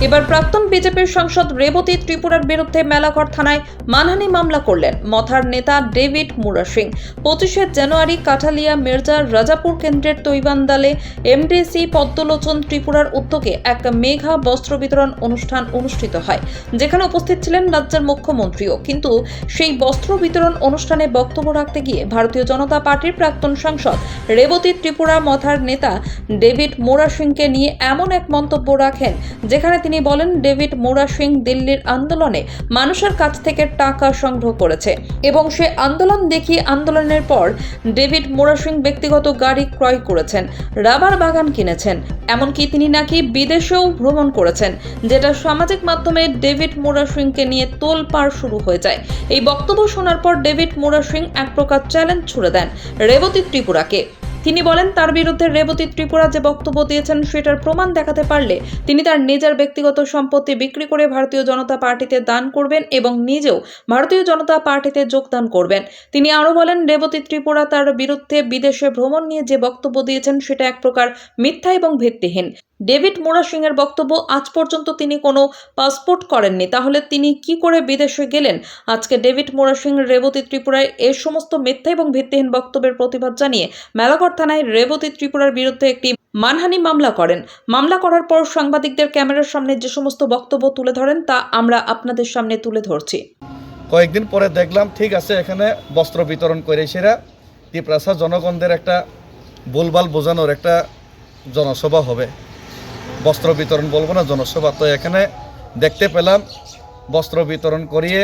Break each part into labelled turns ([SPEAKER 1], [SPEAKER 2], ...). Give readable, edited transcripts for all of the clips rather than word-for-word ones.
[SPEAKER 1] এবার প্রাক্তন বিজেপির সাংসদ রেবতী ত্রিপুরার বিরুদ্ধে মেলাঘর থানায় মানহানি মামলা করলেন মথার নেতা ডেভিড মুরা সিং। 25 জানুয়ারি কাঠালিয়া মির্জা রাজাপুর কেন্দ্রের তৈবান্দালে এমডিসি পদ্মলোচন ত্রিপুরার উদ্যোগে এক মেঘা বস্ত্র বিতরণ অনুষ্ঠান অনুষ্ঠিত হয়, যেখানে উপস্থিত ছিলেন রাজ্যের মুখ্যমন্ত্রীও। কিন্তু সেই বস্ত্র বিতরণ অনুষ্ঠানে বক্তব্য রাখতে গিয়ে ভারতীয় জনতা পার্টির প্রাক্তন সাংসদ রেবতী ত্রিপুরা মথার নেতা ডেভিড মুরা সিংকে নিয়ে এমন এক মন্তব্য রাখেন, যেখানে তিনি বলেন ডেভিড মুরা সিং দিল্লির আন্দোলনে মানুষের কাছ থেকে টাকা সংগ্রহ করেছে এবং সে আন্দোলন দেখিয়ে আন্দোলনের পর ডেভিড মুরা সিং ব্যক্তিগত গাড়ি ক্রয় করেছেন, রাবার বাগান কিনেছেন, এমনকি তিনি নাকি বিদেশেও ভ্রমণ করেছেন, যেটা সামাজিক মাধ্যমে ডেভিড মুরা সিংকে নিয়ে তোলপাড় শুরু হয়ে যায়। এই বক্তব্য শোনার পর ডেভিড মুরা সিং এক প্রকার চ্যালেঞ্জ ছুড়ে দেন রেবতী ত্রিপুরাকে। তিনি বলেন তার বিরুদ্ধে রেবতী ত্রিপুরা যে বক্তব্য দিয়েছেন সেটার প্রমাণ দেখাতে পারলে তিনি তার নিজের ব্যক্তিগত সম্পত্তি বিক্রি করে ভারতীয় জনতা পার্টিতে দান করবেন এবং নিজেও ভারতীয় জনতা পার্টিতে যোগদান করবেন। তিনি আরও বলেন রেবতী ত্রিপুরা তার বিরুদ্ধে বিদেশে ভ্রমণ নিয়ে যে বক্তব্য দিয়েছেন সেটা এক প্রকার মিথ্যা এবং ভিত্তিহীন। ডেভিড মুরা সিং এর বক্তব্য আজ পর্যন্ত তিনি কোনো পাসপোর্ট করেননি, তাহলে তিনি কি করে বিদেশে গেলেন? আজকে ডেভিড মুরা সিং রেবতী ত্রিপুরায় এই সমস্ত মিথ্যা এবং ভিত্তিহীন বক্তব্যের প্রতিবাদ জানিয়ে মেলাঘর থানায় রেবতী ত্রিপুরার বিরুদ্ধে একটি মানহানি মামলা করেন। মামলা করার পর সাংবাদিকদের ক্যামেরার সামনে যে সমস্ত বক্তব্য তুলে ধরেন তা আমরা আপনাদের সামনে তুলে ধরছি।
[SPEAKER 2] কয়েকদিন পরে দেখলাম ঠিক আছে এখানে বস্ত্র বিতরণ করে সেরা ত্রিপুরা জনগণদের একটা ভুলভাল বোঝানোর একটা জনসভা হবে, বস্ত্র বিতরণ বলবো না জনসভা। তো এখানে দেখতে পেলাম বস্ত্র বিতরণ করিয়ে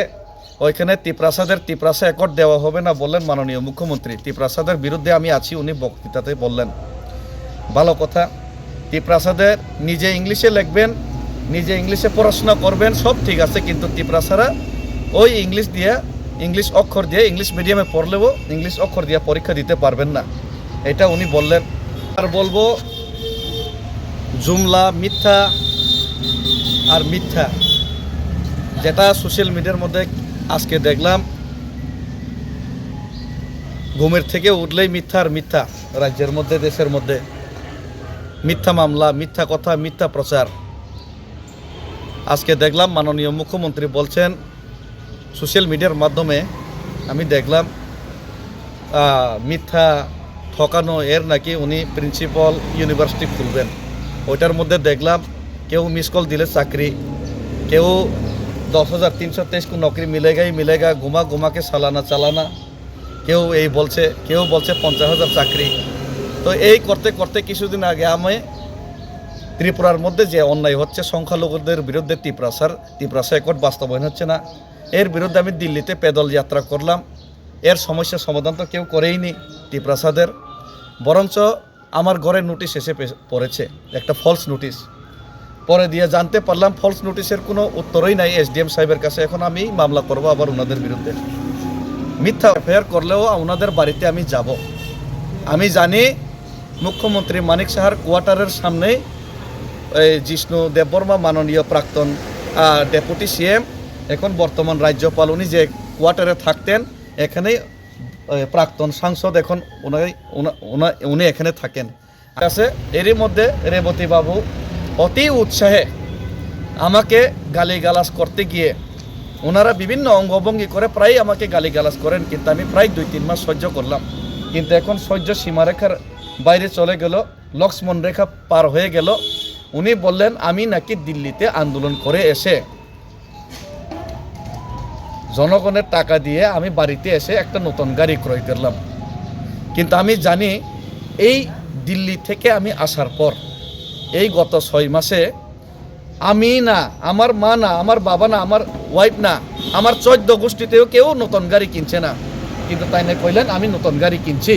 [SPEAKER 2] ওইখানে ত্রিপ্রাসা অ্যাকর্ড দেওয়া হবে না বললেন মাননীয় মুখ্যমন্ত্রী। ত্রিপ্রাসাদের বিরুদ্ধে আমি আছি উনি বক্তৃতাতে বললেন। ভালো কথা, ত্রিপ্রাসাদের নিজে ইংলিশে লিখবেন, নিজে ইংলিশে পড়াশোনা করবেন, সব ঠিক আছে, কিন্তু ত্রিপ্রাসারা ওই ইংলিশ অক্ষর দিয়ে ইংলিশ মিডিয়ামে পড়লেও ইংলিশ অক্ষর দিয়ে পরীক্ষা দিতে পারবেন না, এটা উনি বললেন। আর বলবো জুমলা মিথ্যা আর মিথ্যা, যেটা সোশ্যাল মিডিয়ার মধ্যে আজকে দেখলাম ঘুমের থেকে উঠলেই মিথ্যা আর মিথ্যা, রাজ্যের মধ্যে দেশের মধ্যে মিথ্যা মামলা, মিথ্যা কথা, মিথ্যা প্রচার। আজকে দেখলাম মাননীয় মুখ্যমন্ত্রী বলছেন সোশ্যাল মিডিয়ার মাধ্যমে, আমি দেখলাম মিথ্যা ঠকানো এর নাকি উনি প্রিন্সিপাল ইউনিভার্সিটি খুলবেন। ওইটার মধ্যে দেখলাম কেউ মিস কল দিলে চাকরি, কেউ 10,323 को नौकरी मिलेगा ही मिलेगा, घुमा के सालाना चालाना, কেউ এই বলছে, কেউ বলছে 50,000 চাকরি। তো এই করতে করতে কিছুদিন আগে আমি ত্রিপুরার মধ্যে যে অন্যায় হচ্ছে সংখ্যালঘুদের বিরুদ্ধে ত্রিপ্রাসা অ্যাকর্ড বাস্তবায়ন হচ্ছে না, এর বিরুদ্ধে আমি দিল্লিতে পেদল যাত্রা করলাম। এর সমস্যার সমাধান তো কেউ করেইনি ত্রিপ্রাসাদের, বরঞ্চ আমার ঘরে নোটিশ এসে পড়েছে, একটা ফলস নোটিশ। পরে দিয়ে জানতে পারলাম ফলস নোটিশের কোনো উত্তরই নাই এসডিএম সাহেবের কাছে। এখন আমি মামলা করব আবার ওনাদের বিরুদ্ধে। মিথ্যা এফআইআর করলেও ওনাদের বাড়িতে আমি যাব। আমি জানি মুখ্যমন্ত্রী মানিক সাহার কোয়ার্টারের সামনে জিষ্ণু দেববর্মা মাননীয় প্রাক্তন ডেপুটি সিএম, এখন বর্তমান রাজ্যপাল, উনি যে কোয়ার্টারে থাকতেন এখানেই প্রাক্তন সাংসদ এখন উনি এখানে থাকেন আছে। এরই মধ্যে রেবতী বাবু অতি উৎসাহে আমাকে গালিগালাজ করতে গিয়ে ওনারা বিভিন্ন অঙ্গভঙ্গি করে প্রায় আমাকে গালিগালাজ করেন, কিন্তু আমি প্রায় 2-3 মাস সহ্য করলাম। কিন্তু এখন সহ্য সীমারেখার বাইরে চলে গেল, লক্ষ্মণ রেখা পার হয়ে গেল। উনি বললেন আমি নাকি দিল্লিতে আন্দোলন করে এসে জনগণের টাকা দিয়ে আমি বাড়িতে এসে একটা নতুন গাড়ি ক্রয় করলাম। কিন্তু আমি জানি এই দিল্লি থেকে আমি আসার পর এই গত 6 মাসে আমি না, আমার মা না, আমার বাবা না, আমার ওয়াইফ না, আমার 14 গোষ্ঠীতেও কেউ নতুন গাড়ি কিনছে না, কিন্তু তাই না কইলেন আমি নতুন গাড়ি কিনছি।